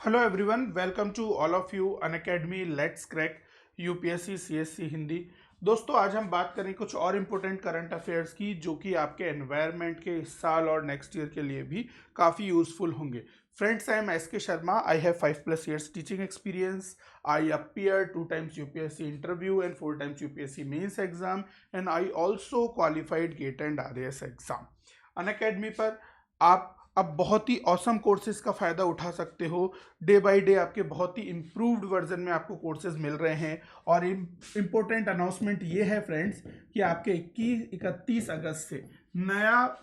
Hello everyone, welcome to all of you Unacademy let's crack UPSC CSC Hindi. दोस्तों, आज हम बात करें कुछ और इम्पोर्टेंट करंट अफेयर्स की जो कि आपके एनवायरनमेंट के इस साल और नेक्स्ट ईयर के लिए भी काफ़ी यूजफुल होंगे। Friends, I am S K Sharma. I have 5+ years teaching experience. I appeared 2 times UPSC interview and 4 times UPSC mains exam, and I also qualified GATE and RAS exam. Unacademy पर आप अब बहुत ही awesome courses का फ़ायदा उठा सकते हो। Day by day आपके बहुत ही इम्प्रूव्ड वर्जन में आपको कोर्सेज मिल रहे हैं। और इम्पोर्टेंट अनाउंसमेंट ये है फ्रेंड्स कि आपके 21-31 अगस्त से नया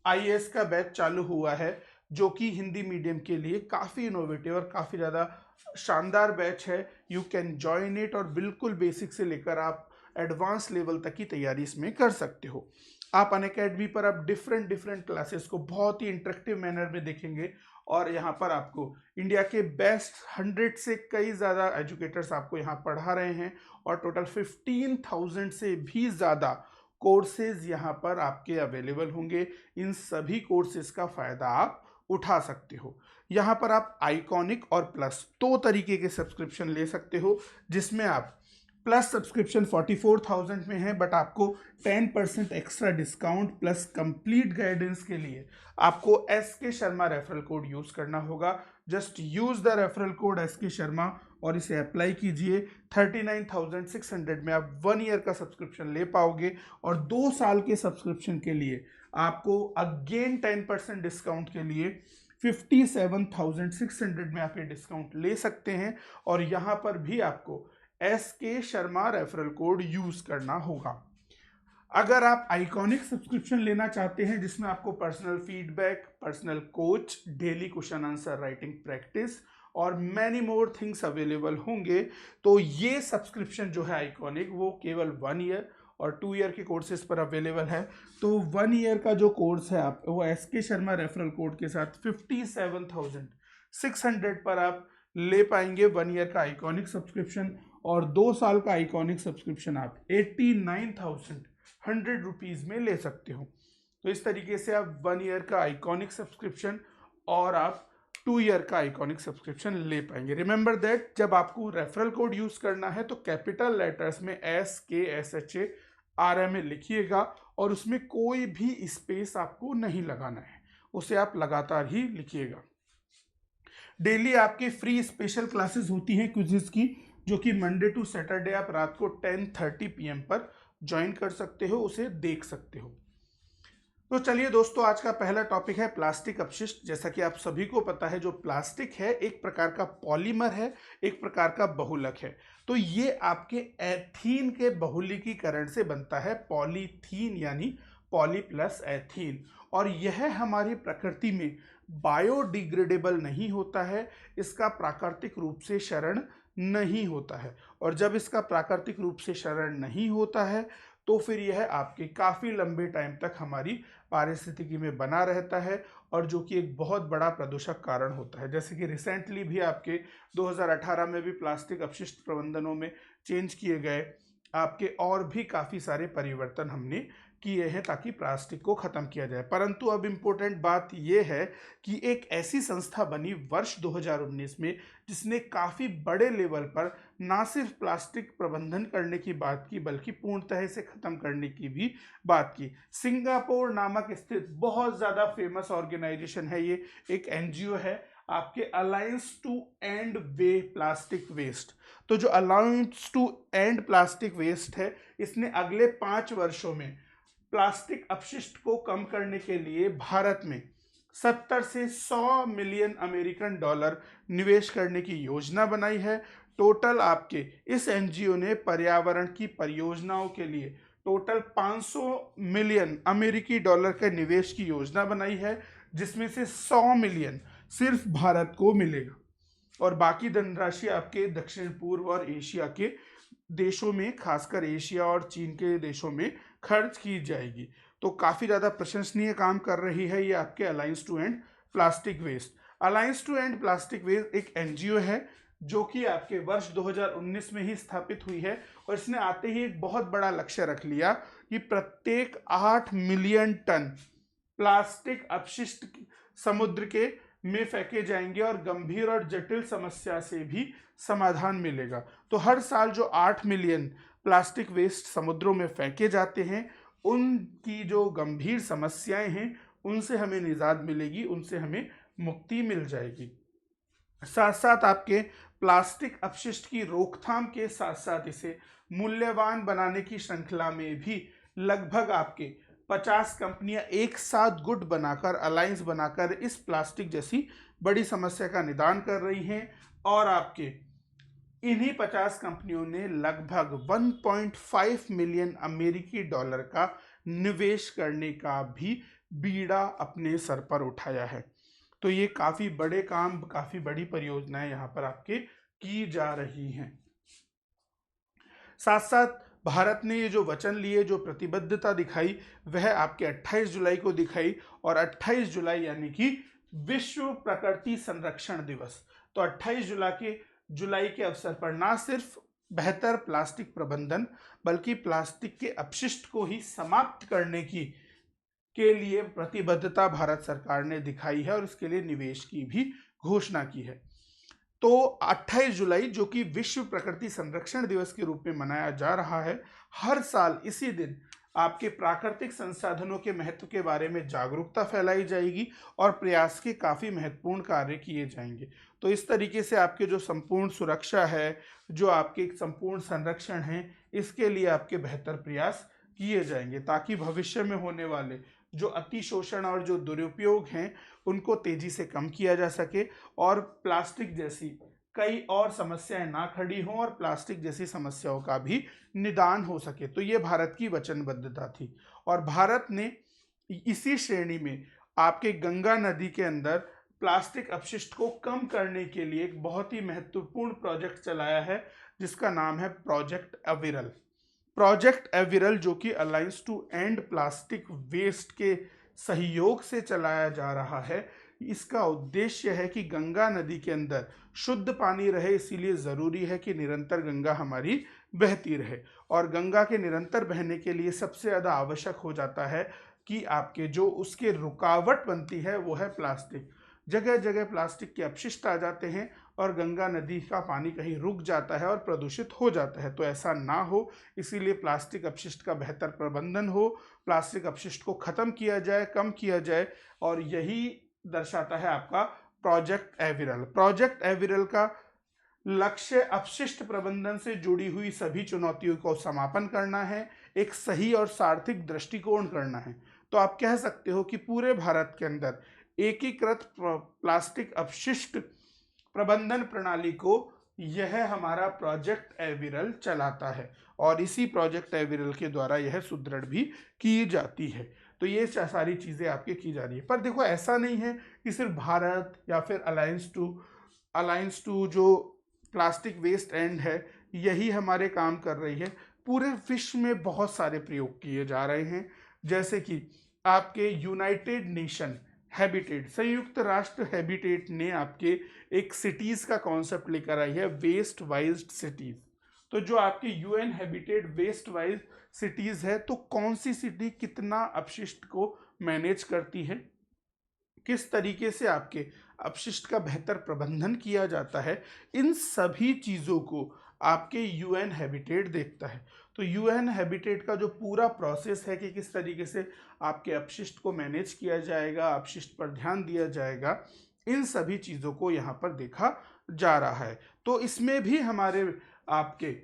आईएएस का बैच चालू हुआ है, जो कि हिंदी मीडियम के लिए काफ़ी इनोवेटिव और काफ़ी ज़्यादा शानदार बैच है। यू कैन जॉइन इट और बिल्कुल बेसिक से लेकर आप एडवांस लेवल तक की तैयारी इसमें कर सकते हो। आप अनअकैडमी पर अब डिफरेंट डिफरेंट क्लासेस को बहुत ही इंटरेक्टिव मैनर में देखेंगे, और यहाँ पर आपको इंडिया के बेस्ट 100 से कई ज़्यादा एजुकेटर्स आपको यहाँ पढ़ा रहे हैं, और टोटल 15,000 से भी ज़्यादा कोर्सेज यहाँ पर आपके अवेलेबल होंगे। इन सभी कोर्सेज का फ़ायदा आप उठा सकते हो। यहाँ पर आप आइकॉनिक और प्लस 2 तरीके के सब्सक्रिप्शन ले सकते हो, जिसमें आप प्लस सब्सक्रिप्शन 44,000 में है, बट आपको 10% extra discount plus complete guidance के लिए आपको S K Sharma referral code use करना होगा। Just use the referral code S K Sharma और इसे अप्लाई कीजिए। 39,600 में आप 1 ईयर का सब्सक्रिप्शन ले पाओगे, और 2 साल के सब्सक्रिप्शन के लिए आपको अगेन 10% डिस्काउंट के लिए 57,600 में आप ये डिस्काउंट ले सकते हैं। और यहाँ पर भी आपको S K Sharma referral code use करना होगा। अगर आप आइकॉनिक सब्सक्रिप्शन लेना चाहते हैं, जिसमें आपको personal feedback, personal coach, daily question answer writing practice और मैनी मोर थिंग्स अवेलेबल होंगे, तो ये सब्सक्रिप्शन जो है आइकॉनिक, वो केवल 1 ईयर और 2 ईयर के कोर्सेज पर अवेलेबल है। तो 1 ईयर का जो कोर्स है आप वो S K Sharma referral code के साथ 57,600 पर आप ले पाएंगे 1 ईयर का आइकॉनिक सब्सक्रिप्शन, और 2 साल का आइकॉनिक सब्सक्रिप्शन आप 89,100 रुपीज़ में ले सकते हो। तो इस तरीके से आप 1 ईयर का आइकॉनिक सब्सक्रिप्शन और आप 2 ईयर का आइकॉनिक सब्सक्रिप्शन ले पाएंगे। रिमेंबर दैट, जब आपको रेफरल कोड यूज करना है तो कैपिटल लेटर्स में SKSHARMA लिखिएगा, और उसमें कोई भी स्पेस आपको नहीं लगाना है, उसे आप लगातार ही लिखिएगा। डेली आपके फ्री स्पेशल क्लासेस होती हैं क्विज़िज की, जो कि मंडे टू सैटरडे आप रात को 10:30 PM पर ज्वाइन कर सकते हो, उसे देख सकते हो। तो चलिए दोस्तों, आज का पहला टॉपिक है प्लास्टिक अपशिष्ट। जैसा कि आप सभी को पता है, जो प्लास्टिक है एक प्रकार का पॉलीमर है, एक प्रकार का बहुलक है। तो ये आपके एथीन के बहुलकीकरण से बनता है, पॉलीथीन यानी पॉली प्लस एथीन। और यह हमारी प्रकृति में बायोडिग्रेडेबल नहीं होता है, इसका प्राकृतिक रूप से क्षरण नहीं होता है। और जब इसका प्राकृतिक रूप से क्षरण नहीं होता है, तो फिर यह आपके काफ़ी लंबे टाइम तक हमारी पारिस्थितिकी में बना रहता है, और जो कि एक बहुत बड़ा प्रदूषक कारण होता है। जैसे कि रिसेंटली भी आपके 2018 में भी प्लास्टिक अपशिष्ट प्रबंधनों में चेंज किए गए, आपके और भी काफ़ी सारे परिवर्तन हमने किए हैं ताकि प्लास्टिक को ख़त्म किया जाए। परंतु अब इम्पोर्टेंट बात यह है कि एक ऐसी संस्था बनी वर्ष 2019 में, जिसने काफ़ी बड़े लेवल पर ना सिर्फ प्लास्टिक प्रबंधन करने की बात की, बल्कि पूर्णतः से ख़त्म करने की भी बात की। सिंगापुर नामक स्थित बहुत ज़्यादा फेमस ऑर्गेनाइजेशन है ये, एक एनजीओ है, आपके alliance to end way plastic waste. तो जो alliance to end plastic waste है, इसने अगले 5 वर्षों में प्लास्टिक अपशिष्ट को कम करने के लिए भारत में 70 से 100 मिलियन अमेरिकन डॉलर निवेश करने की योजना बनाई है। टोटल आपके इस एनजीओ ने पर्यावरण की परियोजनाओं के लिए टोटल 500 मिलियन अमेरिकी डॉलर के निवेश की योजना बनाई है, जिसमें से 100 मिलियन सिर्फ भारत को मिलेगा, और बाकी धनराशि आपके दक्षिण पूर्व और एशिया के देशों में, खासकर एशिया और चीन के देशों में खर्च की जाएगी। तो काफ़ी ज़्यादा प्रशंसनीय काम कर रही है ये आपके alliance to end plastic waste. Alliance to end plastic waste एक एनजीओ है, जो कि आपके वर्ष 2019 में ही स्थापित हुई है, और इसने आते ही एक बहुत बड़ा लक्ष्य रख लिया कि प्रत्येक 8 मिलियन टन प्लास्टिक अपशिष्ट समुद्र के में फेंके जाएंगे और गंभीर और जटिल समस्या से भी समाधान मिलेगा। तो हर साल जो 8 मिलियन प्लास्टिक वेस्ट समुद्रों में फेंके जाते हैं, उनकी जो गंभीर समस्याएं हैं उनसे हमें निजात मिलेगी, उनसे हमें मुक्ति मिल जाएगी। साथ साथ आपके प्लास्टिक अपशिष्ट की रोकथाम के साथ साथ इसे मूल्यवान बनाने की श्रृंखला में भी लगभग आपके 50 कंपनियां एक साथ गुट बनाकर, अलायंस बनाकर इस प्लास्टिक जैसी बड़ी समस्या का निदान कर रही हैं। और आपके इन्हीं 50 कंपनियों ने लगभग 1.5 मिलियन अमेरिकी डॉलर का निवेश करने का भी बीड़ा अपने सर पर उठाया है। तो ये काफी बड़े काम, काफी बड़ी परियोजनाएं यहाँ पर आपके की जा रही हैं। साथ साथ भारत ने ये जो वचन लिए, जो प्रतिबद्धता दिखाई, वह आपके 28 जुलाई को दिखाई। और 28 जुलाई यानी कि विश्व प्रकृति संरक्षण दिवस। तो 28 जुलाई के अवसर पर ना सिर्फ बेहतर प्लास्टिक प्रबंधन, बल्कि प्लास्टिक के अपशिष्ट को ही समाप्त करने के लिए प्रतिबद्धता भारत सरकार ने दिखाई है और इसके लिए निवेश की भी घोषणा की है। तो 28 जुलाई, जो कि विश्व प्रकृति संरक्षण दिवस के रूप में मनाया जा रहा है, हर साल इसी दिन आपके प्राकृतिक संसाधनों के महत्व के बारे में जागरूकता फैलाई जाएगी और प्रयास के काफ़ी महत्वपूर्ण कार्य किए जाएंगे। तो इस तरीके से आपके जो संपूर्ण सुरक्षा है, जो आपके संपूर्ण संरक्षण है, इसके लिए आपके बेहतर प्रयास किए जाएंगे ताकि भविष्य में होने वाले जो अतिशोषण और जो दुरुपयोग हैं उनको तेजी से कम किया जा सके और प्लास्टिक जैसी कई और समस्याएं ना खड़ी हों और प्लास्टिक जैसी समस्याओं का भी निदान हो सके। तो ये भारत की वचनबद्धता थी। और भारत ने इसी श्रेणी में आपके गंगा नदी के अंदर प्लास्टिक अपशिष्ट को कम करने के लिए एक बहुत ही महत्वपूर्ण प्रोजेक्ट चलाया है, जिसका नाम है प्रोजेक्ट अविरल। प्रोजेक्ट अविरल, जो कि alliance to end plastic waste के सहयोग से चलाया जा रहा है, इसका उद्देश्य है कि गंगा नदी के अंदर शुद्ध पानी रहे, इसीलिए ज़रूरी है कि निरंतर गंगा हमारी बहती रहे। और गंगा के निरंतर बहने के लिए सबसे ज़्यादा आवश्यक हो जाता है कि आपके जो उसके रुकावट बनती है वो है प्लास्टिक। जगह जगह प्लास्टिक के अपशिष्ट आ जाते हैं और गंगा नदी का पानी कहीं रुक जाता है और प्रदूषित हो जाता है। तो ऐसा ना हो, इसीलिए प्लास्टिक अपशिष्ट का बेहतर प्रबंधन हो, प्लास्टिक अपशिष्ट को ख़त्म किया जाए, कम किया जाए। और यही दर्शाता है आपका प्रोजेक्ट एविरल। प्रोजेक्ट एविरल का लक्ष्य अपशिष्ट प्रबंधन से जुड़ी हुई सभी चुनौतियों को समापन करना है, एक सही और सार्थक दृष्टिकोण करना है। तो आप कह सकते हो कि पूरे भारत के अंदर एकीकृत प्लास्टिक अपशिष्ट प्रबंधन प्रणाली को यह हमारा प्रोजेक्ट एविरल चलाता है और इसी प्रोजेक्ट एविरल के द्वारा यह सुदृढ़ भी की जाती है। तो ये सारी चीज़ें आपके की जा रही है। पर देखो, ऐसा नहीं है कि सिर्फ भारत या फिर अलायंस टू जो प्लास्टिक वेस्ट एंड है यही हमारे काम कर रही है। पूरे विश्व में बहुत सारे प्रयोग किए जा रहे हैं, जैसे कि आपके यूनाइटेड नेशन हैबिटेट, संयुक्त राष्ट्र हैबिटेट ने आपके एक सिटीज़ का कॉन्सेप्ट लेकर आई है, वेस्ट वाइज सिटीज़। तो जो आपके UN habitat waste wise cities है, तो कौन सी सिटी कितना अपशिष्ट को मैनेज करती है, किस तरीके से आपके अपशिष्ट का बेहतर प्रबंधन किया जाता है, इन सभी चीज़ों को आपके यूएन हैबिटेट देखता है। तो यूएन हैबिटेट का जो पूरा प्रोसेस है कि किस तरीके से आपके अपशिष्ट को मैनेज किया जाएगा, अपशिष्ट पर ध्यान दिया जाएगा, इन सभी चीज़ों को यहाँ पर देखा जा रहा है। तो इसमें भी हमारे आपके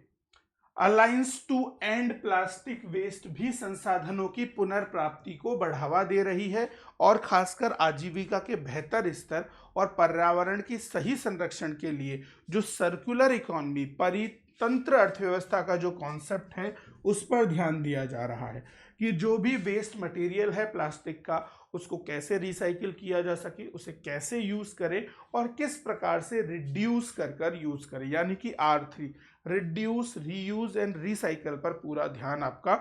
alliance to end plastic waste भी संसाधनों की पुनर्प्राप्ति को बढ़ावा दे रही है और खासकर आजीविका के बेहतर स्तर और पर्यावरण की सही संरक्षण के लिए जो सर्कुलर इकोनॉमी, परितंत्र अर्थव्यवस्था का जो कॉन्सेप्ट है, उस पर ध्यान दिया जा रहा है कि जो भी वेस्ट मटेरियल है प्लास्टिक का, उसको कैसे रिसाइकिल किया जा सके, उसे कैसे यूज़ करें और किस प्रकार से रिड्यूस कर यूज़ करें, यानी कि R3, reduce, reuse and recycle पर पूरा ध्यान आपका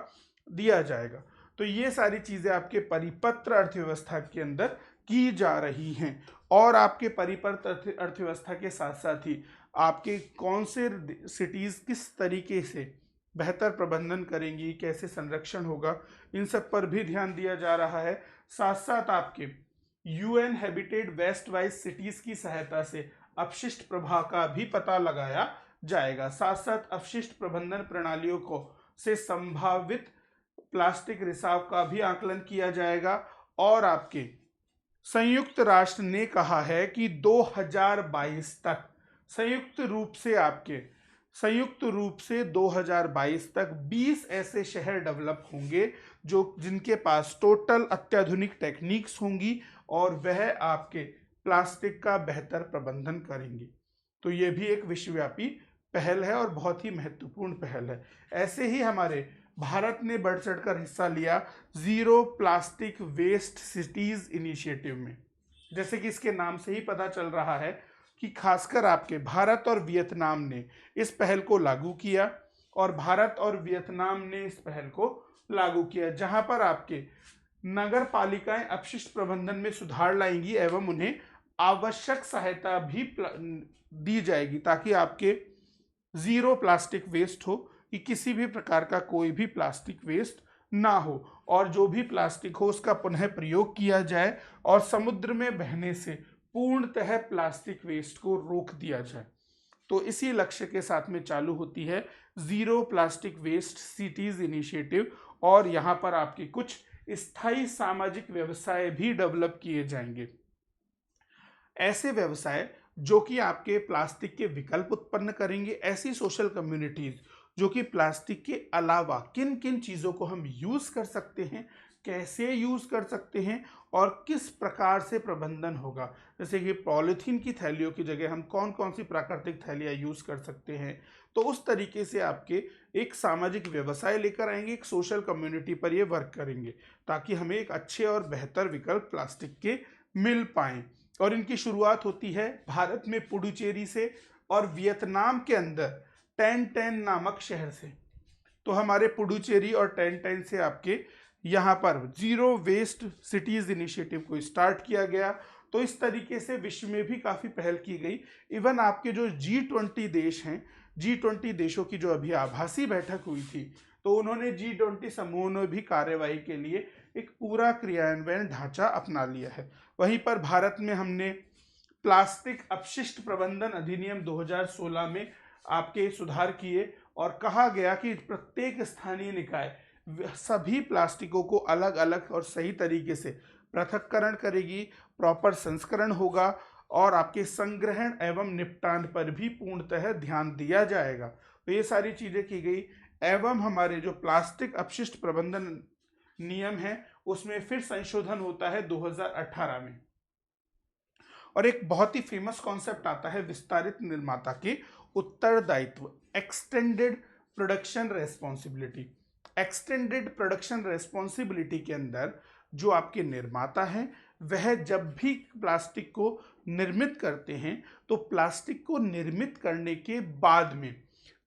दिया जाएगा। तो ये सारी चीज़ें आपके परिपत्र अर्थव्यवस्था के अंदर की जा रही हैं। और आपके परिपत्र अर्थव्यवस्था के साथ साथ ही आपके कौन से सिटीज़ किस तरीके से बेहतर प्रबंधन करेंगी, कैसे संरक्षण होगा, इन सब पर भी ध्यान दिया जा रहा है। साथ साथ आपके UN habitat waste wise cities की सहायता से अपशिष्ट प्रवाह का भी पता लगाया जाएगा। साथ साथ अपशिष्ट प्रबंधन प्रणालियों को से संभावित प्लास्टिक रिसाव का भी आकलन किया जाएगा। और आपके संयुक्त राष्ट्र ने कहा है कि 2022 तक संयुक्त रूप से 2022 तक 20 ऐसे शहर डेवलप होंगे जो जिनके पास टोटल अत्याधुनिक टेक्निक्स होंगी और वह आपके प्लास्टिक का बेहतर प्रबंधन करेंगे। तो ये भी एक विश्वव्यापी पहल है और बहुत ही महत्वपूर्ण पहल है। ऐसे ही हमारे भारत ने बढ़ चढ़कर हिस्सा लिया zero plastic waste cities initiative में। जैसे कि इसके नाम से ही पता चल रहा है कि खासकर आपके भारत और वियतनाम ने इस पहल को लागू किया और भारत और वियतनाम ने इस पहल को लागू किया, जहां पर आपके नगर पालिकाएं अपशिष्ट प्रबंधन में सुधार लाएंगी एवं उन्हें आवश्यक सहायता भी दी जाएगी ताकि आपके जीरो प्लास्टिक वेस्ट हो, कि किसी भी प्रकार का कोई भी प्लास्टिक वेस्ट ना हो और जो भी प्लास्टिक हो उसका पुनः प्रयोग किया जाए और समुद्र में बहने से पूर्णतः प्लास्टिक वेस्ट को रोक दिया जाए। तो इसी लक्ष्य के साथ में चालू होती है zero plastic waste cities initiative और यहाँ पर आपके कुछ स्थायी सामाजिक व्यवसाय भी डेवलप किए जाएंगे। ऐसे व्यवसाय जो कि आपके प्लास्टिक के विकल्प उत्पन्न करेंगे, ऐसी सोशल कम्युनिटीज जो कि प्लास्टिक के अलावा किन किन चीज़ों को हम यूज़ कर सकते हैं, कैसे यूज़ कर सकते हैं और किस प्रकार से प्रबंधन होगा। जैसे कि पॉलीथीन की थैलियों की जगह हम कौन कौन सी प्राकृतिक थैलियाँ यूज़ कर सकते हैं। तो उस तरीके से आपके एक सामाजिक व्यवसाय लेकर आएंगे, एक सोशल कम्युनिटी पर ये वर्क करेंगे ताकि हमें एक अच्छे और बेहतर विकल्प प्लास्टिक के मिल पाएँ। और इनकी शुरुआत होती है भारत में पुडुचेरी से और वियतनाम के अंदर टेन टेन नामक शहर से। तो हमारे पुडुचेरी और टेन टेन से आपके यहाँ पर जीरो वेस्ट सिटीज इनिशिएटिव को स्टार्ट किया गया। तो इस तरीके से विश्व में भी काफ़ी पहल की गई। इवन आपके जो G20 देश हैं, G20 देशों की जो अभी आभासी बैठक हुई थी, तो उन्होंने G20 समूह में भी कार्यवाही के लिए एक पूरा क्रियान्वयन ढांचा अपना लिया है। वहीं पर भारत में हमने प्लास्टिक अपशिष्ट प्रबंधन अधिनियम 2016 में आपके सुधार किए और कहा गया कि प्रत्येक स्थानीय निकाय सभी प्लास्टिकों को अलग अलग और सही तरीके से पृथक्करण करेगी, प्रॉपर संस्करण होगा और आपके संग्रहण एवं निपटान पर भी पूर्णतः ध्यान दिया जाएगा। तो ये सारी चीज़ें की गई एवं हमारे जो प्लास्टिक अपशिष्ट प्रबंधन नियम है उसमें फिर संशोधन होता है 2018 में। और एक बहुत ही फेमस कॉन्सेप्ट आता है विस्तारित निर्माता के उत्तरदायित्व, extended production responsibility. Extended production responsibility के अंदर जो आपके निर्माता हैं वह जब भी प्लास्टिक को निर्मित करते हैं तो प्लास्टिक को निर्मित करने के बाद में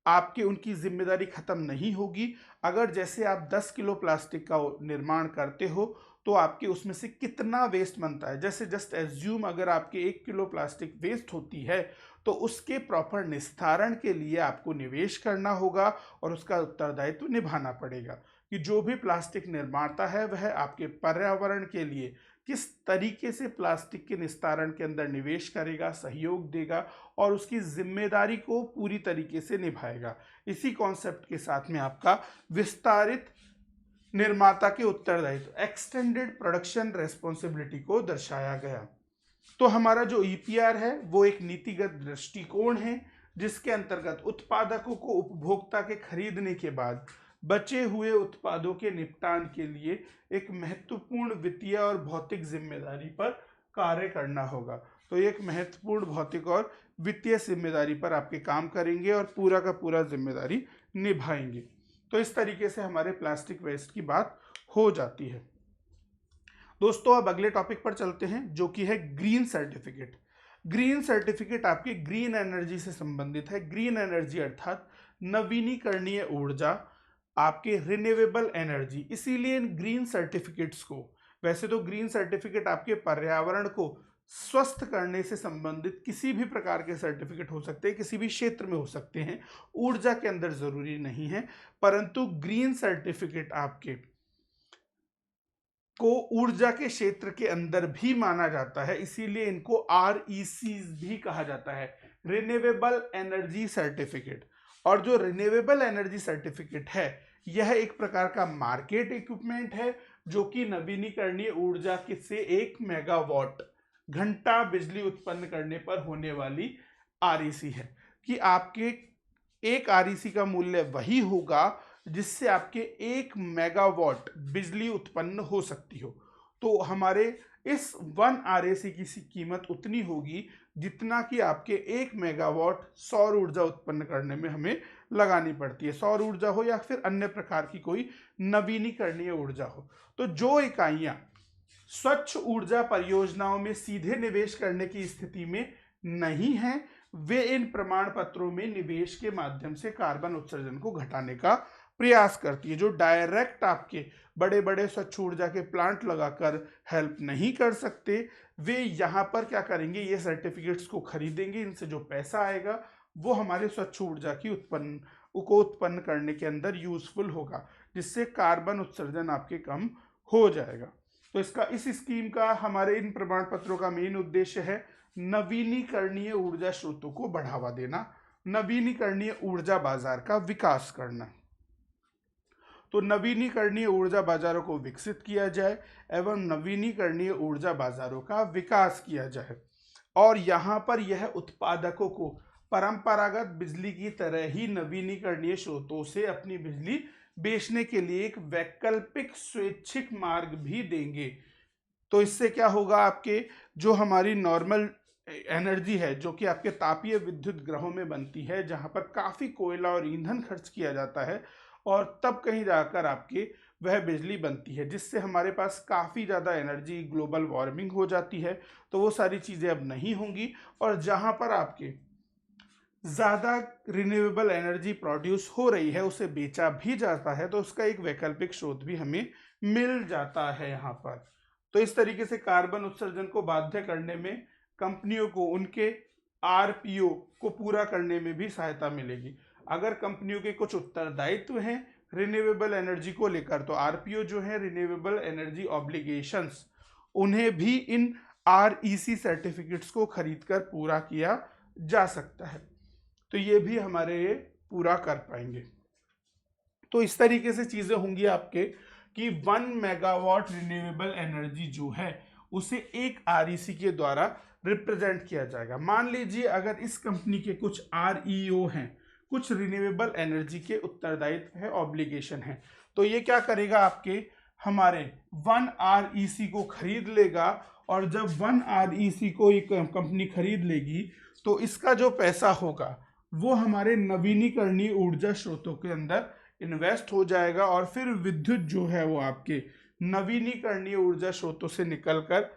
आपके उनकी जिम्मेदारी खत्म नहीं होगी। अगर जैसे आप 10 किलो प्लास्टिक का निर्माण करते हो तो आपके उसमें से कितना वेस्ट बनता है, जैसे जस्ट एज्यूम अगर आपके 1 किलो प्लास्टिक वेस्ट होती है तो उसके प्रॉपर निस्तारण के लिए आपको निवेश करना होगा और उसका उत्तरदायित्व निभाना पड़ेगा कि जो भी प्लास्टिक निर्माता है वह आपके पर्यावरण के लिए किस तरीके से प्लास्टिक के निस्तारण के अंदर निवेश करेगा, सहयोग देगा और उसकी जिम्मेदारी को पूरी तरीके से निभाएगा। इसी कॉन्सेप्ट के साथ में आपका विस्तारित निर्माता के उत्तरदायित्व, एक्सटेंडेड प्रोडक्शन रेस्पॉन्सिबिलिटी को दर्शाया गया। तो हमारा जो ईपीआर है वो एक नीतिगत दृष्टिकोण है जिसके अंतर्गत उत्पादकों को उपभोक्ता के खरीदने के बाद बचे हुए उत्पादों के निपटान के लिए एक महत्वपूर्ण वित्तीय और भौतिक जिम्मेदारी पर कार्य करना होगा। तो एक महत्वपूर्ण भौतिक और वित्तीय जिम्मेदारी पर आपके काम करेंगे और पूरा का पूरा जिम्मेदारी निभाएंगे। तो इस तरीके से हमारे प्लास्टिक वेस्ट की बात हो जाती है। दोस्तों अब अगले टॉपिक पर चलते हैं जो कि है ग्रीन सर्टिफिकेट। ग्रीन सर्टिफिकेट आपकी ग्रीन एनर्जी से संबंधित है। ग्रीन एनर्जी अर्थात नवीनीकरणीय ऊर्जा, आपके रिन्यूएबल एनर्जी। इसीलिए इन ग्रीन सर्टिफिकेट्स को, वैसे तो ग्रीन सर्टिफिकेट आपके पर्यावरण को स्वस्थ करने से संबंधित किसी भी प्रकार के सर्टिफिकेट हो सकते हैं, किसी भी क्षेत्र में हो सकते हैं, ऊर्जा के अंदर जरूरी नहीं है, परंतु ग्रीन सर्टिफिकेट आपके को ऊर्जा के क्षेत्र के अंदर भी माना जाता है, इसीलिए इनको REC भी कहा जाता है, रिन्यूएबल एनर्जी सर्टिफिकेट। और जो रिन्यूएबल एनर्जी सर्टिफिकेट है यह एक प्रकार का मार्केट इक्विपमेंट है जो कि नवीनीकरणीय ऊर्जा से 1 मेगावाट घंटा बिजली उत्पन्न करने पर होने वाली REC है, कि आपके एक REC का मूल्य वही होगा जिससे आपके 1 मेगावाट बिजली उत्पन्न हो सकती हो। तो हमारे इस 1 REC की कीमत उतनी होगी जितना कि आपके 1 मेगावाट सौर ऊर्जा उत्पन्न करने में हमें लगानी पड़ती है, सौर ऊर्जा हो या फिर अन्य प्रकार की कोई नवीनीकरणीय ऊर्जा हो। तो जो इकाइयां स्वच्छ ऊर्जा परियोजनाओं में सीधे निवेश करने की स्थिति में नहीं है वे इन प्रमाण पत्रों में निवेश के माध्यम से कार्बन उत्सर्जन को घटाने का प्रयास करती है। जो डायरेक्ट आपके बड़े बड़े स्वच्छ ऊर्जा के प्लांट लगाकर हेल्प नहीं कर सकते, वे यहाँ पर क्या करेंगे, ये सर्टिफिकेट्स को खरीदेंगे, इनसे जो पैसा आएगा वो हमारे स्वच्छ ऊर्जा की उत्पन्न करने के अंदर यूजफुल होगा, जिससे कार्बन उत्सर्जन आपके कम हो जाएगा। तो इस स्कीम का हमारे इन प्रमाण पत्रों का मेन उद्देश्य है नवीनीकरणीय ऊर्जा स्रोतों को बढ़ावा देना, नवीनीकरणीय ऊर्जा बाजार का विकास करना। तो नवीनीकरणीय ऊर्जा बाजारों को विकसित किया जाए एवं नवीनीकरणीय ऊर्जा बाजारों का विकास किया जाए, और यहाँ पर यह उत्पादकों को परंपरागत बिजली की तरह ही नवीनीकरणीय स्रोतों से अपनी बिजली बेचने के लिए एक वैकल्पिक स्वैच्छिक मार्ग भी देंगे। तो इससे क्या होगा, आपके जो हमारी नॉर्मल एनर्जी है जो कि आपके तापीय विद्युत ग्रहों में बनती है, जहाँ पर काफ़ी कोयला और ईंधन खर्च किया जाता है और तब कहीं जाकर आपके वह बिजली बनती है, जिससे हमारे पास काफ़ी ज़्यादा एनर्जी, ग्लोबल वार्मिंग हो जाती है। तो वो सारी चीज़ें अब नहीं होंगी, और जहाँ पर आपके ज़्यादा रिन्यूएबल एनर्जी प्रोड्यूस हो रही है उसे बेचा भी जाता है, तो उसका एक वैकल्पिक स्रोत भी हमें मिल जाता है यहाँ पर। तो इस तरीके से कार्बन उत्सर्जन को बाध्य करने में कंपनियों को उनके RPO को पूरा करने में भी सहायता मिलेगी। अगर कंपनियों के कुछ उत्तरदायित्व हैं रिन्यूएबल एनर्जी को लेकर, तो RPO जो है रिन्यूएबल एनर्जी ऑब्लिगेशंस, उन्हें भी इन REC सर्टिफिकेट्स को खरीदकर पूरा किया जा सकता है। तो ये भी हमारे ये पूरा कर पाएंगे। तो इस तरीके से चीज़ें होंगी आपके कि 1 मेगावाट रिन्यूएबल एनर्जी जो है उसे एक REC के द्वारा रिप्रेजेंट किया जाएगा। मान लीजिए अगर इस कंपनी के कुछ REO हैं, कुछ रिन्यूएबल एनर्जी के उत्तरदायित्व है, ऑब्लिगेशन है, तो ये क्या करेगा, आपके हमारे 1 REC को खरीद लेगा, और जब 1 REC को एक कंपनी खरीद लेगी तो इसका जो पैसा होगा वो हमारे नवीनीकरणीय ऊर्जा स्रोतों के अंदर इन्वेस्ट हो जाएगा, और फिर विद्युत जो है वो आपके नवीनीकरणीय ऊर्जा स्रोतों से निकलकर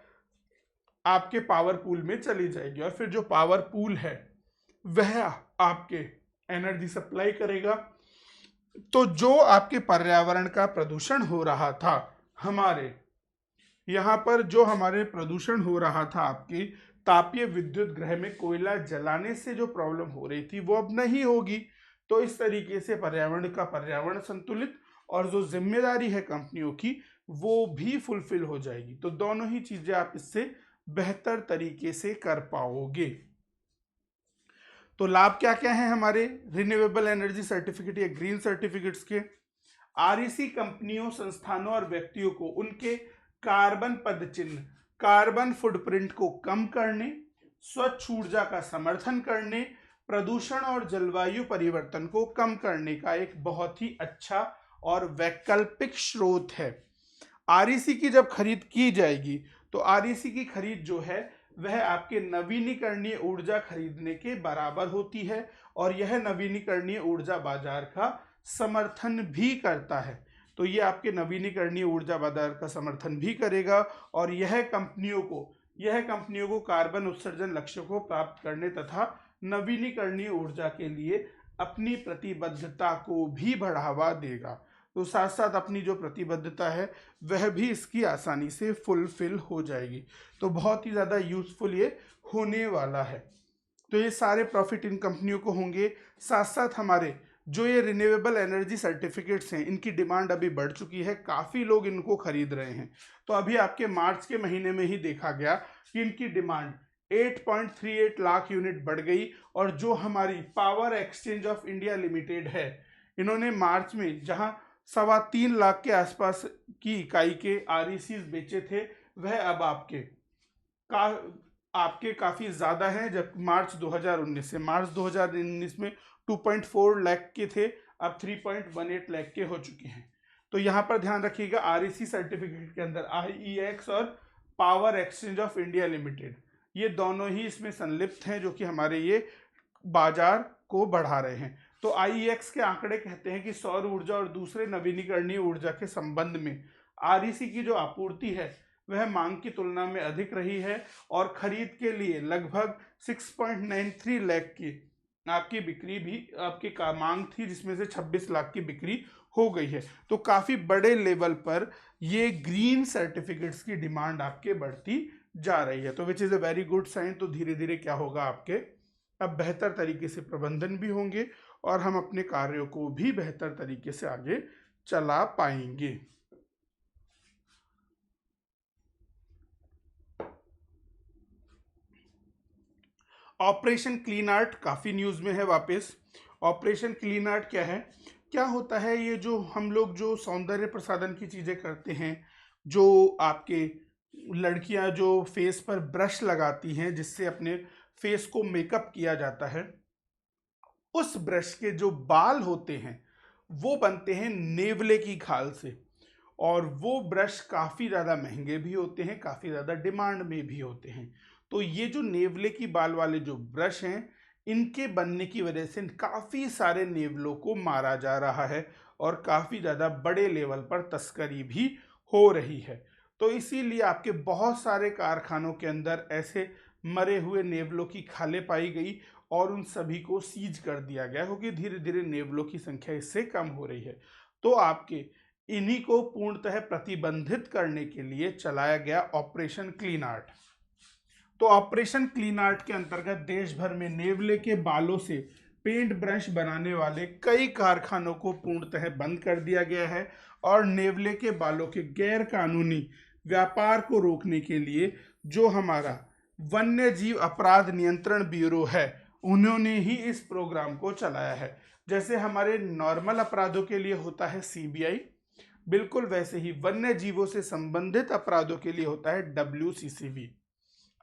आपके पावर पूल में चली जाएगी, और फिर जो पावर पूल है वह आपके एनर्जी सप्लाई करेगा। तो जो आपके पर्यावरण का प्रदूषण हो रहा था, हमारे यहाँ पर जो हमारे प्रदूषण हो रहा था आपके तापीय विद्युत ग्रह में कोयला जलाने से जो प्रॉब्लम हो रही थी वो अब नहीं होगी। तो इस तरीके से पर्यावरण संतुलित, और जो जिम्मेदारी है कंपनियों की वो भी फुलफिल हो जाएगी। तो दोनों ही चीजें आप इससे बेहतर तरीके से कर पाओगे। तो लाभ क्या क्या है हमारे रिन्यूएबल एनर्जी सर्टिफिकेट या ग्रीन सर्टिफिकेट्स के? REC कंपनियों, संस्थानों और व्यक्तियों को उनके कार्बन पदचिह्न, कार्बन फुटप्रिंट को कम करने, स्वच्छ ऊर्जा का समर्थन करने, प्रदूषण और जलवायु परिवर्तन को कम करने का एक बहुत ही अच्छा और वैकल्पिक स्रोत है। REC की जब खरीद की जाएगी तो REC की खरीद जो है वह आपके नवीनीकरणीय ऊर्जा खरीदने के बराबर होती है, और यह नवीनीकरणीय ऊर्जा बाजार का समर्थन भी करता है। तो ये आपके नवीनीकरणीय ऊर्जा बाजार का समर्थन भी करेगा, और यह कंपनियों को कार्बन उत्सर्जन लक्ष्यों को प्राप्त करने तथा नवीनीकरणीय ऊर्जा के लिए अपनी प्रतिबद्धता को भी बढ़ावा देगा। तो साथ साथ अपनी जो प्रतिबद्धता है वह भी इसकी आसानी से फुलफिल हो जाएगी। तो बहुत ही ज़्यादा यूजफुल ये होने वाला है। तो ये सारे प्रॉफिट इन कंपनियों को होंगे। साथ साथ हमारे जो ये रिन्यूएबल एनर्जी सर्टिफिकेट्स हैं इनकी डिमांड अभी बढ़ चुकी है, काफ़ी लोग इनको खरीद रहे हैं। तो अभी आपके मार्च के महीने में ही देखा गया कि इनकी डिमांड 8.38 लाख यूनिट बढ़ गई। और जो हमारी power exchange of India limited है, इन्होंने मार्च में जहां 3.25 लाख के आसपास की इकाई के RECs बेचे थे, वह अब आपके काफ़ी ज़्यादा हैं। जब मार्च 2019 से मार्च 2019 में 2.4 लाख के थे, अब 3.18 लाख के हो चुके हैं। तो यहाँ पर ध्यान रखिएगा, REC सर्टिफिकेट के अंदर IEX और power exchange of India limited, ये दोनों ही इसमें संलिप्त हैं, जो कि हमारे ये बाजार को बढ़ा रहे हैं। तो IEX के आंकड़े कहते हैं कि सौर ऊर्जा और दूसरे नवीनीकरणीय ऊर्जा के संबंध में REC की जो आपूर्ति है वह मांग की तुलना में अधिक रही है, और खरीद के लिए लगभग 6.93 लाख की आपकी बिक्री भी आपकी मांग थी, जिसमें से 26 लाख की बिक्री हो गई है। तो काफ़ी बड़े लेवल पर ये ग्रीन सर्टिफिकेट्स की डिमांड आपके बढ़ती जा रही है, तो which is a very good sign. तो धीरे धीरे क्या होगा, आपके अब बेहतर तरीके से प्रबंधन भी होंगे और हम अपने कार्यों को भी बेहतर तरीके से आगे चला पाएंगे। ऑपरेशन क्लीन आर्ट काफ़ी न्यूज़ में है वापस। ऑपरेशन क्लीन आर्ट क्या है, क्या होता है, ये जो हम लोग जो सौंदर्य प्रसाधन की चीज़ें करते हैं, जो आपके लड़कियां जो फेस पर ब्रश लगाती हैं जिससे अपने फेस को मेकअप किया जाता है, उस ब्रश के जो बाल होते हैं वो बनते हैं नेवले की खाल से। और वो ब्रश काफ़ी ज़्यादा महंगे भी होते हैं, काफ़ी ज़्यादा डिमांड में भी होते हैं। तो ये जो नेवले की बाल वाले जो ब्रश हैं, इनके बनने की वजह से काफ़ी सारे नेवलों को मारा जा रहा है और काफ़ी ज़्यादा बड़े लेवल पर तस्करी भी हो रही है। तो इसीलिए आपके बहुत सारे कारखानों के अंदर ऐसे मरे हुए नेवलों की खालें पाई गई और उन सभी को सीज कर दिया गया, क्योंकि धीरे धीरे नेवलों की संख्या इससे कम हो रही है। तो आपके इन्हीं को पूर्णतः प्रतिबंधित करने के लिए चलाया गया ऑपरेशन क्लीन आर्ट। तो ऑपरेशन क्लीन आर्ट के अंतर्गत देश भर में नेवले के बालों से पेंट ब्रश बनाने वाले कई कारखानों को पूर्णतः बंद कर दिया गया है, और नेवले के बालों के गैर कानूनी व्यापार को रोकने के लिए जो हमारा वन्य जीव अपराध नियंत्रण ब्यूरो है, उन्होंने ही इस प्रोग्राम को चलाया है। जैसे हमारे नॉर्मल अपराधों के लिए होता है CBI, बिल्कुल वैसे ही वन्य जीवों से संबंधित अपराधों के लिए होता है WCCB।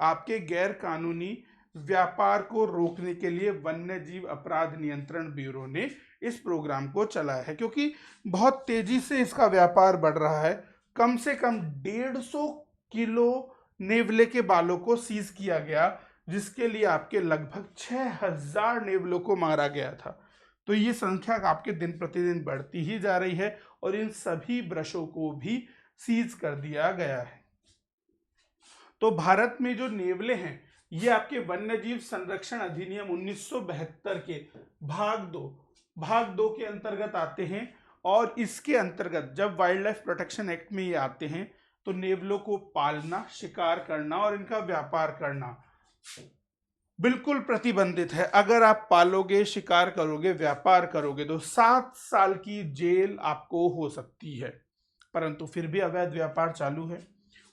आपके गैर कानूनी व्यापार को रोकने के लिए वन्य जीव अपराध नियंत्रण ब्यूरो ने इस प्रोग्राम को चलाया है, क्योंकि बहुत तेजी से इसका व्यापार बढ़ रहा है। कम से कम 150 किलो नेवले के बालों को सीज किया गया, जिसके लिए आपके लगभग 6000 नेवलों को मारा गया था। तो ये संख्या आपके दिन प्रतिदिन बढ़ती ही जा रही है, और इन सभी ब्रशों को भी सीज कर दिया गया है। तो भारत में जो नेवले हैं, ये आपके वन्यजीव संरक्षण अधिनियम 1972 के भाग 2 के अंतर्गत आते हैं। और इसके अंतर्गत जब वाइल्ड लाइफ प्रोटेक्शन एक्ट में ये आते हैं, तो नेवलों को पालना, शिकार करना और इनका व्यापार करना बिल्कुल प्रतिबंधित है। अगर आप पालोगे, शिकार करोगे, व्यापार करोगे, तो 7 साल की जेल आपको हो सकती है। परंतु फिर भी अवैध व्यापार चालू है।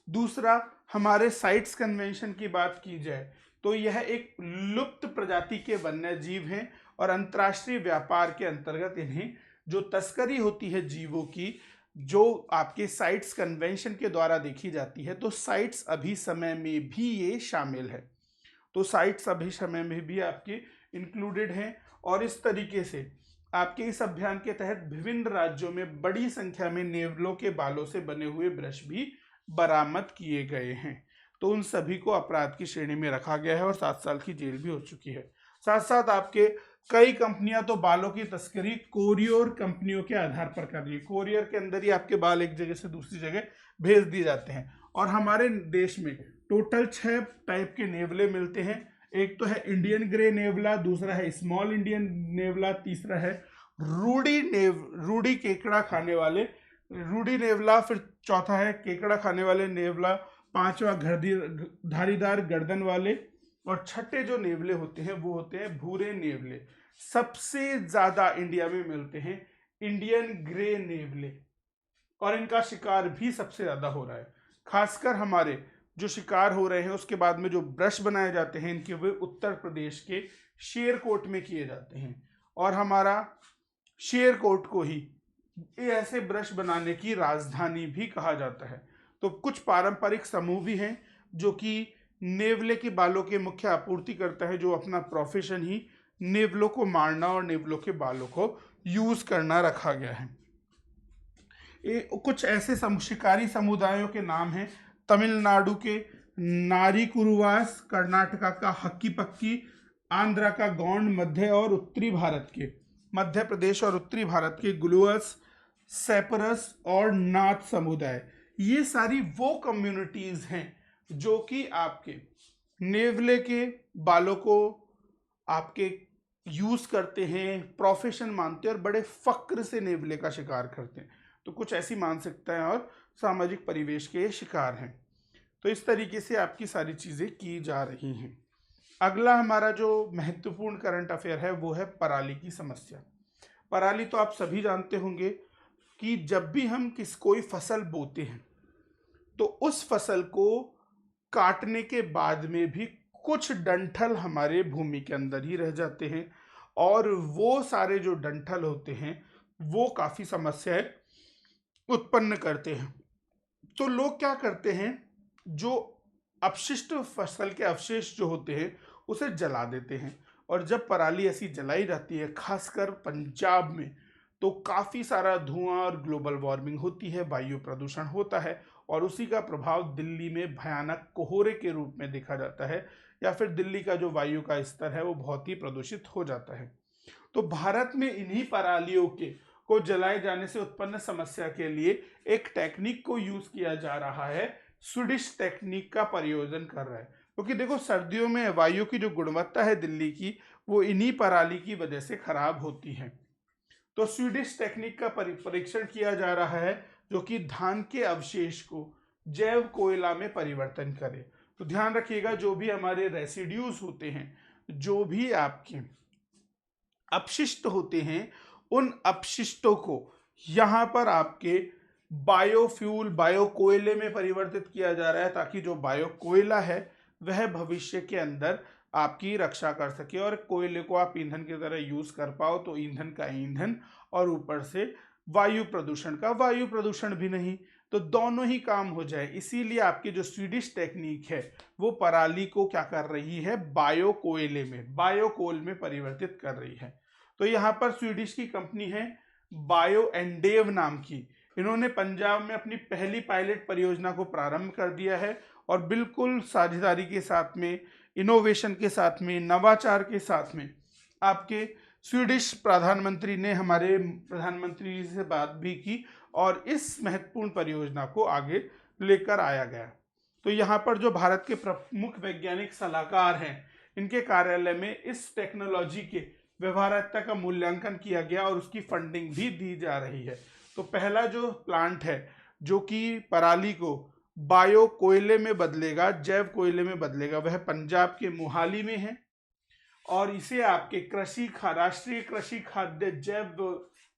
दूसरा, हमारे साइट्स कन्वेंशन की बात की जाए तो यह एक लुप्त प्रजाति के वन्य जीव हैं, और अंतर्राष्ट्रीय व्यापार के अंतर्गत इन्हें जो तस्करी होती है जीवों की, जो आपके साइट्स कन्वेंशन के द्वारा देखी जाती है, तो साइट्स अभी समय में भी ये शामिल है। तो साइट्स अभी समय में भी आपके इंक्लूडेड हैं, और इस तरीके से आपके इस अभियान के तहत विभिन्न राज्यों में बड़ी संख्या में नेवलों के बालों से बने हुए ब्रश भी बरामद किए गए हैं। तो उन सभी को अपराध की श्रेणी में रखा गया है और 7 साल की जेल भी हो चुकी है। साथ साथ आपके कई कंपनियां तो बालों की तस्करी कोरियर कंपनियों के आधार पर कर रही है। कोरियर के अंदर ही आपके बाल एक जगह से दूसरी जगह भेज दिए जाते हैं। और हमारे देश में टोटल 6 टाइप के नेवले मिलते हैं। एक तो है इंडियन ग्रे नेवला, दूसरा है स्मॉल इंडियन नेवला, तीसरा है रूडी केकड़ा खाने वाले रूडी नेवला, फिर चौथा है केकड़ा खाने वाले नेवला, पांचवा धारीदार गर्दन वाले, और छठे जो नेवले होते हैं वो होते हैं भूरे नेवले। सबसे ज्यादा इंडिया में मिलते हैं इंडियन ग्रे नेवले, और इनका शिकार भी सबसे ज्यादा हो रहा है। खासकर हमारे जो शिकार हो रहे हैं उसके बाद में जो ब्रश बनाए जाते हैं इनके, वे उत्तर प्रदेश के शेरकोट में किए जाते हैं, और हमारा शेरकोट को ही ऐसे ब्रश बनाने की राजधानी भी कहा जाता है। तो कुछ पारंपरिक समूह भी हैं जो कि नेवले के बालों के मुख्य आपूर्ति करता है, जो अपना प्रोफेशन ही नेवलों को मारना और नेवलों के बालों को यूज करना रखा गया है। कुछ ऐसे शिकारी समुदायों के नाम हैं, तमिलनाडु के नारी कुरुवास, कर्नाटका का हक्की पक्की, आंध्रा का गौंड, मध्य प्रदेश और उत्तरी भारत के ग्लुअस, सेपरस और नाथ समुदाय। ये सारी वो कम्युनिटीज हैं जो कि आपके नेवले के बालों को आपके यूज करते हैं, प्रोफेशन मानते हैं और बड़े फक्र से नेवले का शिकार करते हैं। तो कुछ ऐसी मानसिकताएं और सामाजिक परिवेश के शिकार हैं। तो इस तरीके से आपकी सारी चीजें की जा रही हैं। अगला हमारा जो महत्वपूर्ण करंट अफेयर है वो है पराली की समस्या। पराली तो आप सभी जानते होंगे कि जब भी हम कोई फसल बोते हैं तो उस फसल को काटने के बाद में भी कुछ डंठल हमारे भूमि के अंदर ही रह जाते हैं, और वो सारे जो डंठल होते हैं वो काफी समस्याएं उत्पन्न करते हैं। तो लोग क्या करते हैं, जो अपशिष्ट फसल के अवशेष जो होते हैं उसे जला देते हैं, और जब पराली ऐसी जलाई जाती है खासकर पंजाब में, तो काफ़ी सारा धुआं और ग्लोबल वार्मिंग होती है, वायु प्रदूषण होता है, और उसी का प्रभाव दिल्ली में भयानक कोहरे के रूप में देखा जाता है, या फिर दिल्ली का जो वायु का स्तर है वो बहुत ही प्रदूषित हो जाता है। तो भारत में इन्हीं परालियों को जलाए जाने से उत्पन्न समस्या के लिए एक टेक्निक को यूज किया जा रहा है, स्वीडिश टेक्निक का प्रयोजन कर रहा है। क्योंकि देखो सर्दियों में वायु की जो गुणवत्ता है दिल्ली की, वो इन्हीं पराली की वजह से खराब होती है। तो स्वीडिश टेक्निक का परीक्षण किया जा रहा है जो कि धान के अवशेष को जैव कोयला में परिवर्तन करे। तो ध्यान रखिएगा, जो भी हमारे रेसिड्यूज होते हैं, जो भी आपके अपशिष्ट होते हैं, उन अपशिष्टों को यहाँ पर आपके बायोफ्यूल, बायो कोयले में परिवर्तित किया जा रहा है, ताकि जो बायो कोयला है वह भविष्य के अंदर आपकी रक्षा कर सके, और कोयले को आप ईंधन की तरह यूज कर पाओ, तो ईंधन का ईंधन और ऊपर से वायु प्रदूषण का वायु प्रदूषण भी नहीं, तो दोनों ही काम हो जाए। इसीलिए आपकी जो स्वीडिश टेक्निक है वो पराली को क्या कर रही है, बायो कोयले में, बायो कोल में परिवर्तित कर रही है। तो यहाँ पर स्वीडिश की कंपनी है बायो एंडेव नाम की, इन्होंने पंजाब में अपनी पहली पायलट परियोजना को प्रारंभ कर दिया है, और बिल्कुल साझेदारी के साथ में, इनोवेशन के साथ में, नवाचार के साथ में आपके स्वीडिश प्रधानमंत्री ने हमारे प्रधानमंत्री से बात भी की, और इस महत्वपूर्ण परियोजना को आगे लेकर आया गया। तो यहाँ पर जो भारत के प्रमुख वैज्ञानिक सलाहकार हैं, इनके कार्यालय में इस टेक्नोलॉजी के व्यवहार्यता का मूल्यांकन किया गया और उसकी फंडिंग भी दी जा रही है। तो पहला जो प्लांट है जो कि पराली को बायो कोयले में बदलेगा, जैव कोयले में बदलेगा, वह पंजाब के मोहाली में है, और इसे आपके राष्ट्रीय कृषि खाद्य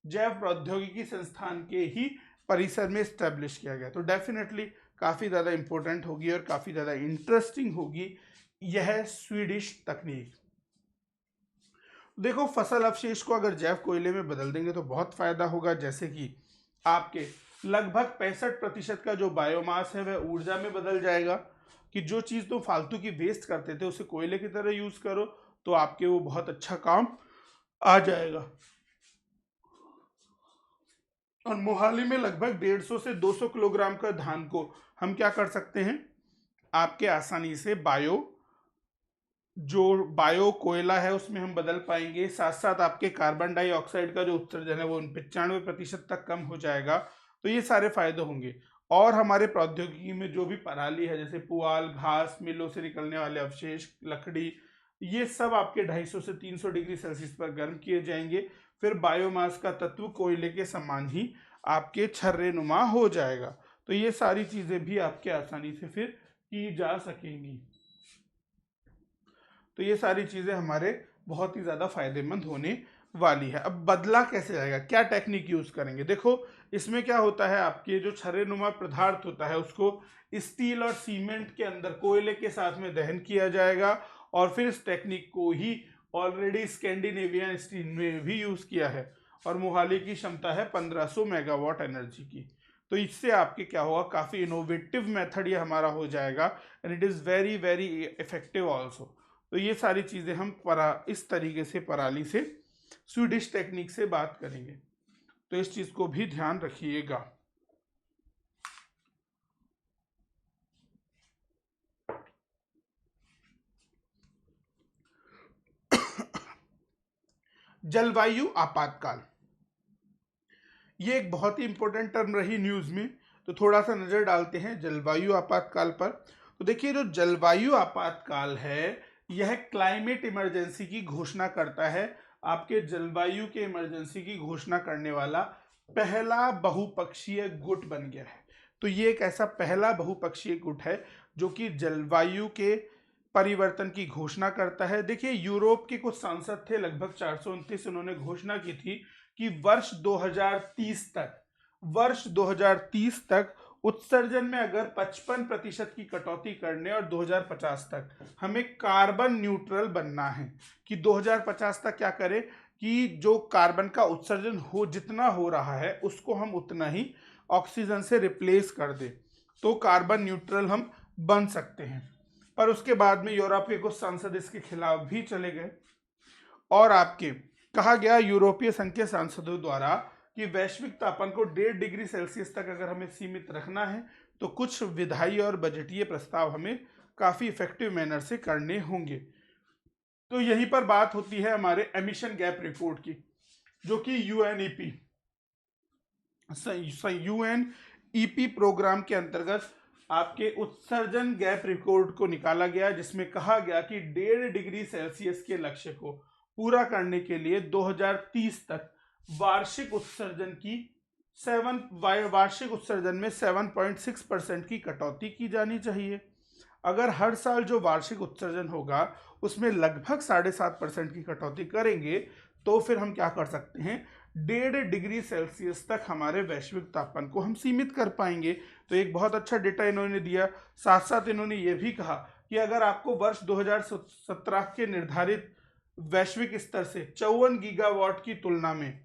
जैव प्रौद्योगिकी संस्थान के ही परिसर में स्टैब्लिश किया गया। तो डेफिनेटली काफ़ी ज़्यादा इंपॉर्टेंट होगी और काफ़ी ज़्यादा इंटरेस्टिंग होगी यह स्वीडिश तकनीक। देखो फसल अवशेष को अगर जैव कोयले में बदल देंगे तो बहुत फायदा होगा, जैसे कि आपके लगभग 65% का जो बायोमास है वह ऊर्जा में बदल जाएगा, कि जो चीज़ तुम फालतू की वेस्ट करते थे उसे कोयले की तरह यूज करो तो आपके वो बहुत अच्छा काम आ जाएगा। और मोहाली में लगभग 150 से 200 किलोग्राम का धान को हम क्या कर सकते हैं, आपके आसानी से जो बायो कोयला है उसमें हम बदल पाएंगे। साथ साथ आपके कार्बन डाइऑक्साइड का जो उत्सर्जन है वो 95% तक कम हो जाएगा। तो ये सारे फायदे होंगे। और हमारे प्रौद्योगिकी में जो भी पराली है, जैसे पुआल, घास, मिलों से निकलने वाले अवशेष, लकड़ी, ये सब आपके 250 से 300 डिग्री सेल्सियस पर गर्म किए जाएंगे। फिर बायोमास का तत्व कोयले के समान ही आपके छर्रे नुमा हो जाएगा। तो ये सारी चीजें भी आपके आसानी से फिर की जा सकेंगी। तो ये सारी चीजें हमारे बहुत ही ज़्यादा फायदेमंद होने वाली है। अब बदला कैसे जाएगा, क्या टेक्निक यूज़ करेंगे? देखो इसमें क्या होता है, आपके जो छर्रेनुमा पदार्थ होता है उसको स्टील और सीमेंट के अंदर कोयले के साथ में दहन किया जाएगा, और फिर इस टेक्निक को ही ऑलरेडी स्कैंडिनेवियन स्टील में भी यूज़ किया है, और मोहाली की क्षमता है 1500 मेगावाट एनर्जी की। तो इससे आपके क्या होगा, काफ़ी इनोवेटिव मेथड ये हमारा हो जाएगा, and it is very very effective also. तो ये सारी चीज़ें हम इस तरीके से पराली से स्वीडिश टेक्निक से बात करेंगे, तो इस चीज़ को भी ध्यान रखिएगा। जलवायु आपातकाल, ये एक बहुत ही इंपॉर्टेंट टर्म रही न्यूज़ में, तो थोड़ा सा नज़र डालते हैं जलवायु आपातकाल पर। तो देखिए जो जलवायु आपातकाल है यह क्लाइमेट इमरजेंसी की घोषणा करता है, आपके जलवायु के इमरजेंसी की घोषणा करने वाला पहला बहुपक्षीय गुट बन गया है। तो ये एक ऐसा पहला बहुपक्षीय गुट है जो कि जलवायु के परिवर्तन की घोषणा करता है। देखिए यूरोप के कुछ सांसद थे, लगभग 429, उन्होंने घोषणा की थी कि वर्ष 2030 तक उत्सर्जन में अगर 55% की कटौती करने और 2050 तक हमें कार्बन न्यूट्रल बनना है, कि 2050 तक क्या करें कि जो कार्बन का उत्सर्जन हो जितना हो रहा है उसको हम उतना ही ऑक्सीजन से रिप्लेस कर दें, तो कार्बन न्यूट्रल हम बन सकते हैं। पर उसके बाद में यूरोप के कुछ सांसद इसके खिलाफ भी चले गए, और आपके कहा गया यूरोपीय संघ के सांसदों द्वारा कि वैश्विक तापमान को 1.5 डिग्री सेल्सियस तक अगर हमें सीमित रखना है तो कुछ विधायी और बजटीय प्रस्ताव हमें काफ़ी इफेक्टिव मैनर से करने होंगे। तो यहीं पर बात होती है हमारे एमिशन गैप रिपोर्ट की, जो कि यूएनईपी प्रोग्राम के अंतर्गत आपके उत्सर्जन गैप रिपोर्ट को निकाला गया, जिसमें कहा गया कि 1.5 डिग्री सेल्सियस के लक्ष्य को पूरा करने के लिए 2030 तक वार्षिक उत्सर्जन में 7.6% की कटौती की जानी चाहिए। अगर हर साल जो वार्षिक उत्सर्जन होगा उसमें लगभग 7.5% की कटौती करेंगे तो फिर हम क्या कर सकते हैं, 1.5 डिग्री सेल्सियस तक हमारे वैश्विक तापमान को हम सीमित कर पाएंगे। तो एक बहुत अच्छा डेटा इन्होंने दिया। साथ साथ इन्होंने ये भी कहा कि अगर आपको वर्ष 2017 के निर्धारित वैश्विक स्तर से 54 गीगावाट की तुलना में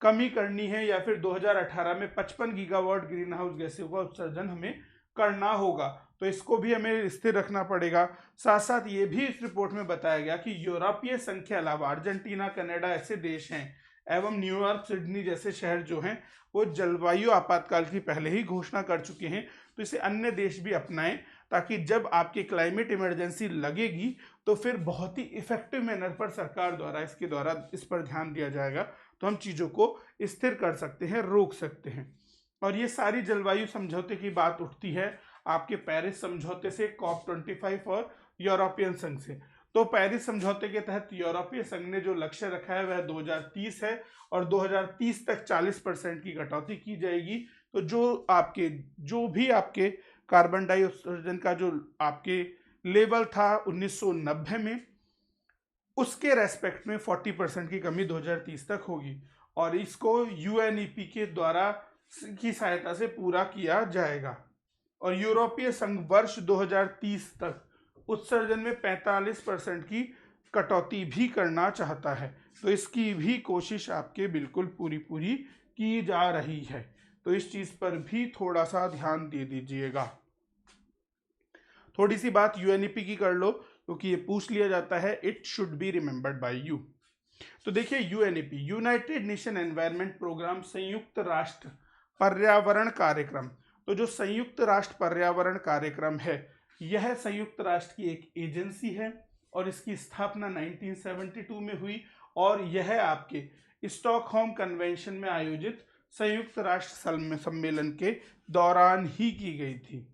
कमी करनी है, या फिर 2018 में 55 गीगावाट ग्रीन हाउस गैसों का उत्सर्जन हमें करना होगा, तो इसको भी हमें स्थिर रखना पड़ेगा। साथ साथ ये भी इस रिपोर्ट में बताया गया कि यूरोपीय संघ के अलावा अर्जेंटीना, कनाडा ऐसे देश हैं एवं न्यूयॉर्क, सिडनी जैसे शहर जो हैं वो जलवायु आपातकाल की पहले ही घोषणा कर चुके हैं, तो इसे अन्य देश भी अपनाएं, ताकि जब आपकी क्लाइमेट इमरजेंसी लगेगी तो फिर बहुत ही इफेक्टिव मैनर पर सरकार द्वारा इस पर ध्यान दिया जाएगा, तो हम चीज़ों को स्थिर कर सकते हैं, रोक सकते हैं। और ये सारी जलवायु समझौते की बात उठती है आपके पेरिस समझौते से, COP25 और यूरोपियन संघ से। तो पेरिस समझौते के तहत यूरोपीय संघ ने जो लक्ष्य रखा है वह 2030 है, और 2030 तक 40% की कटौती की जाएगी। तो जो भी आपके कार्बन डाइऑक्साइड का जो आपके लेवल था 1990 में, उसके रेस्पेक्ट में 40% की कमी 2030 तक होगी, और इसको यूएनईपी के द्वारा की सहायता से पूरा किया जाएगा। और यूरोपीय संघ वर्ष 2030 तक उत्सर्जन में 45% की कटौती भी करना चाहता है, तो इसकी भी कोशिश आपके बिल्कुल पूरी की जा रही है, तो इस चीज़ पर भी थोड़ा सा ध्यान दे दीजिएगा। थोड़ी सी बात यूएनईपी की कर लो, क्योंकि ये पूछ लिया जाता है, it should be remembered by you. तो देखिए UNEP, United Nation Environment Programme, संयुक्त राष्ट्र पर्यावरण कार्यक्रम। तो जो संयुक्त राष्ट्र पर्यावरण कार्यक्रम है यह संयुक्त राष्ट्र की एक एजेंसी है, और इसकी स्थापना 1972 में हुई, और यह आपके स्टॉकहोम कन्वेंशन में आयोजित संयुक्त राष्ट्र सम्मेलन के दौरान ही की गई थी।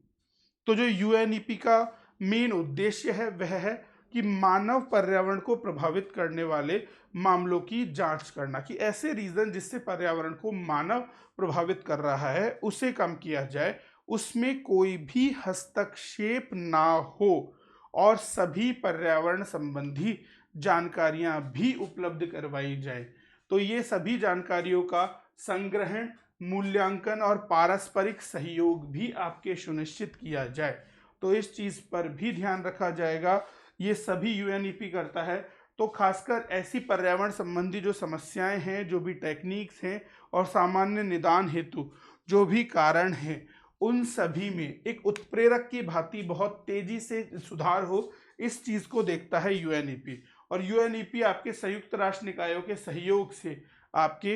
तो जो यूएनईपी का मेन उद्देश्य है वह है कि मानव पर्यावरण को प्रभावित करने वाले मामलों की जांच करना, कि ऐसे रीजन जिससे पर्यावरण को मानव प्रभावित कर रहा है उसे कम किया जाए, उसमें कोई भी हस्तक्षेप ना हो, और सभी पर्यावरण संबंधी जानकारियां भी उपलब्ध करवाई जाए। तो ये सभी जानकारियों का संग्रहण, मूल्यांकन और पारस्परिक सहयोग भी आपके सुनिश्चित किया जाए। तो इस चीज पर भी ध्यान रखा जाएगा। ये सभी यूएनईपी करता है। तो खासकर ऐसी पर्यावरण संबंधी जो समस्याएं हैं, जो भी टेक्निक्स हैं और सामान्य निदान हेतु जो भी कारण हैं, उन सभी में एक उत्प्रेरक की भांति बहुत तेजी से सुधार हो, इस चीज को देखता है यूएनईपी। और यूएनईपी आपके संयुक्त राष्ट्र निकायों के सहयोग से आपके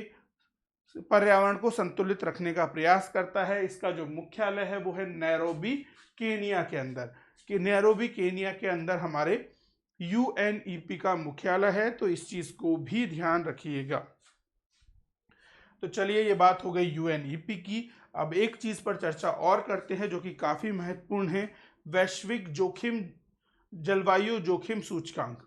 पर्यावरण को संतुलित रखने का प्रयास करता है। इसका जो मुख्यालय है वो है नैरोबी, केनिया के अंदर। कि नैरोबी केनिया के अंदर हमारे यूएनईपी का मुख्यालय है। तो इस चीज को भी ध्यान रखिएगा। तो चलिए, ये बात हो गई यूएनईपी की। अब एक चीज पर चर्चा और करते हैं जो कि काफी महत्वपूर्ण है, वैश्विक जोखिम, जलवायु जोखिम सूचकांक।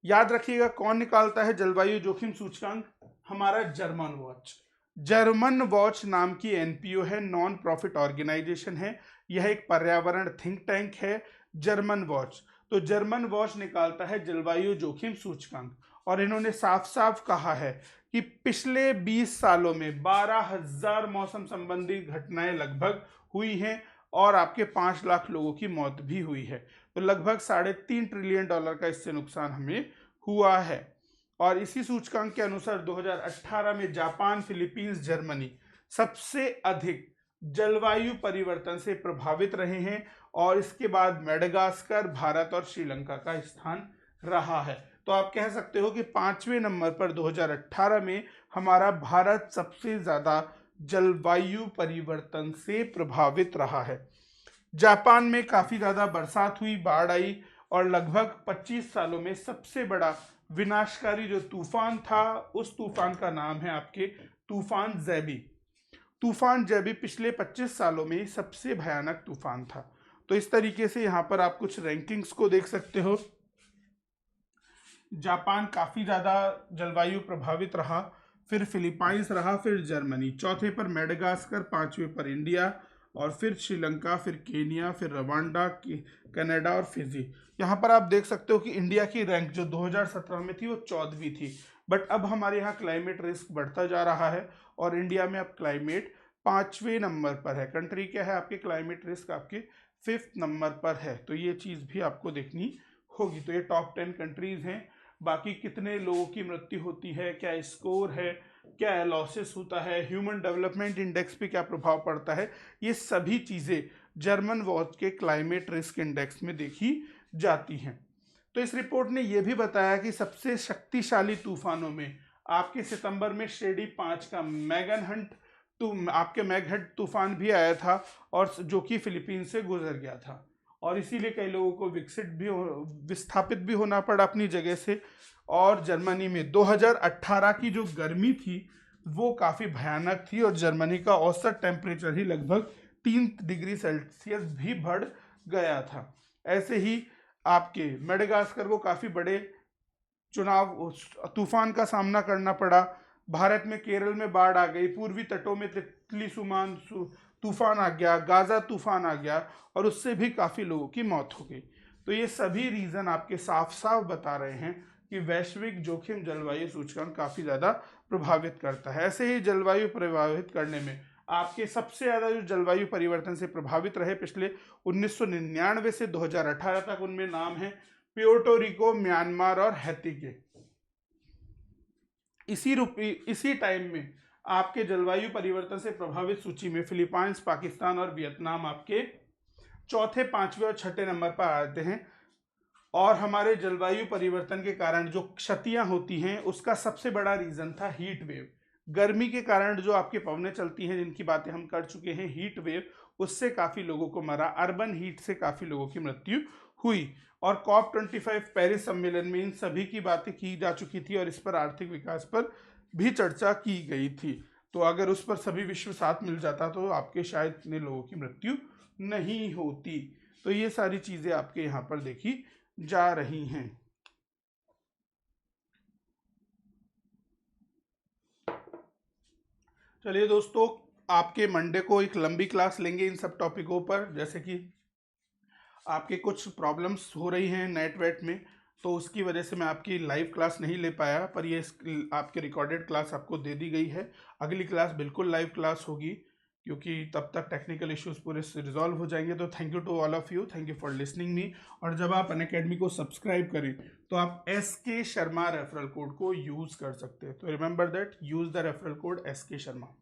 याद रखिएगा, कौन निकालता है जलवायु जोखिम सूचकांक? हमारा जर्मन वॉच। जर्मन वॉच नाम की एनपीओ है, नॉन प्रॉफिट ऑर्गेनाइजेशन है। यह एक पर्यावरण थिंक टैंक है, जर्मन वॉच। तो जर्मन वॉच निकालता है जलवायु जोखिम सूचकांक। और इन्होंने साफ साफ कहा है कि पिछले 20 सालों में 12,000 मौसम संबंधी घटनाएं लगभग हुई हैं और आपके 5 लाख लोगों की मौत भी हुई है। तो लगभग $3.5 ट्रिलियन का इससे नुकसान हमें हुआ है। और इसी सूचकांक के अनुसार 2018 में जापान, फिलीपींस, जर्मनी सबसे अधिक जलवायु परिवर्तन से प्रभावित रहे हैं। और इसके बाद मेडागास्कर, भारत और श्रीलंका का स्थान रहा है। तो आप कह सकते हो कि 5वें नंबर पर 2018 में हमारा भारत सबसे ज्यादा जलवायु परिवर्तन से प्रभावित रहा है। जापान में काफी ज्यादा बरसात हुई, बाढ़ आई और लगभग 25 सालों में सबसे बड़ा विनाशकारी जो तूफान था, उस तूफान का नाम है आपके तूफान जैबी। तूफान जैबी पिछले 25 सालों में सबसे भयानक तूफान था। तो इस तरीके से यहाँ पर आप कुछ रैंकिंग्स को देख सकते हो। जापान काफी ज्यादा जलवायु प्रभावित रहा, फिर फिलीपाइंस रहा, फिर जर्मनी, चौथे पर मेडागास्कर, 5वें पर इंडिया, और फिर श्रीलंका, फिर केनिया, फिर रवांडा, कनाडा और फिजी। यहाँ पर आप देख सकते हो कि इंडिया की रैंक जो 2017 में थी वो 14वीं थी। बट अब हमारे यहाँ क्लाइमेट रिस्क बढ़ता जा रहा है और इंडिया में अब क्लाइमेट 5वें नंबर पर है। कंट्री क्या है आपके, क्लाइमेट रिस्क आपके 5th नंबर पर है। तो ये चीज़ भी आपको देखनी होगी। तो ये टॉप 10 कंट्रीज हैं। बाकी कितने लोगों की मृत्यु होती है, क्या स्कोर है, क्या लॉसेस होता है, ह्यूमन डेवलपमेंट इंडेक्स पे क्या प्रभाव पड़ता है, ये सभी चीज़ें जर्मन वॉच के क्लाइमेट रिस्क इंडेक्स में देखी जाती हैं। तो इस रिपोर्ट ने यह भी बताया कि सबसे शक्तिशाली तूफानों में आपके सितंबर में श्रेणी 5 का मैगहट तूफान भी आया था और जो कि फिलीपींस से गुजर गया था। और इसीलिए कई लोगों को विस्थापित भी होना पड़ा अपनी जगह से। और जर्मनी में 2018 की जो गर्मी थी वो काफ़ी भयानक थी और जर्मनी का औसत टेम्परेचर ही लगभग 3 डिग्री सेल्सियस भी बढ़ गया था। ऐसे ही आपके मेडागास्कर को काफ़ी बड़े तूफान का सामना करना पड़ा। भारत में केरल में बाढ़ आ गई, पूर्वी तटों में तितली सुमान तूफान आ गया, गाजा तूफान आ गया और उससे भी काफ़ी लोगों की मौत हो गई। तो ये सभी रीज़न आपके साफ साफ बता रहे हैं कि वैश्विक जोखिम जलवायु सूचकांक काफ़ी ज़्यादा प्रभावित करता है। ऐसे ही जलवायु प्रभावित करने में आपके सबसे ज़्यादा जो जलवायु परिवर्तन से प्रभावित रहे पिछले 1999 से 2018 तक, उनमें नाम है प्यूर्टो रिको, म्यांमार और हैती के। इसी टाइम में आपके जलवायु परिवर्तन से प्रभावित सूची में फिलीपाइंस, पाकिस्तान और वियतनाम आपके चौथे, 5वें और 6ठे नंबर पर आते हैं। और हमारे जलवायु परिवर्तन के कारण जो क्षतियां होती हैं उसका सबसे बड़ा रीजन था हीट वेव। गर्मी के कारण जो आपके पवनें चलती हैं, जिनकी बातें हम कर चुके हैं, हीट वेव, उससे काफ़ी लोगों को मरा। अर्बन हीट से काफ़ी लोगों की मृत्यु हुई। और COP25 पेरिस सम्मेलन में इन सभी की बातें की जा चुकी थी और इस पर आर्थिक विकास पर भी चर्चा की गई थी। तो अगर उस पर सभी विश्व साथ मिल जाता तो आपके शायद इतने लोगों की मृत्यु नहीं होती। तो ये सारी चीज़ें आपके यहाँ पर देखी जा रही हैं। चलिए दोस्तों, आपके मंडे को एक लंबी क्लास लेंगे इन सब टॉपिकों पर। जैसे कि आपके कुछ प्रॉब्लम्स हो रही हैं नेट वेट में, तो उसकी वजह से मैं आपकी लाइव क्लास नहीं ले पाया, पर ये आपके रिकॉर्डेड क्लास आपको दे दी गई है। अगली क्लास बिल्कुल लाइव क्लास होगी, क्योंकि तब तक टेक्निकल इश्यूज पूरे रिजॉल्व हो जाएंगे। तो thank you to all of you, thank you for listening me. और जब आप अनअकैडमी को सब्सक्राइब करें तो आप SK शर्मा रेफरल कोड को यूज़ कर सकते हैं। तो remember that, use the referral code SK Sharma.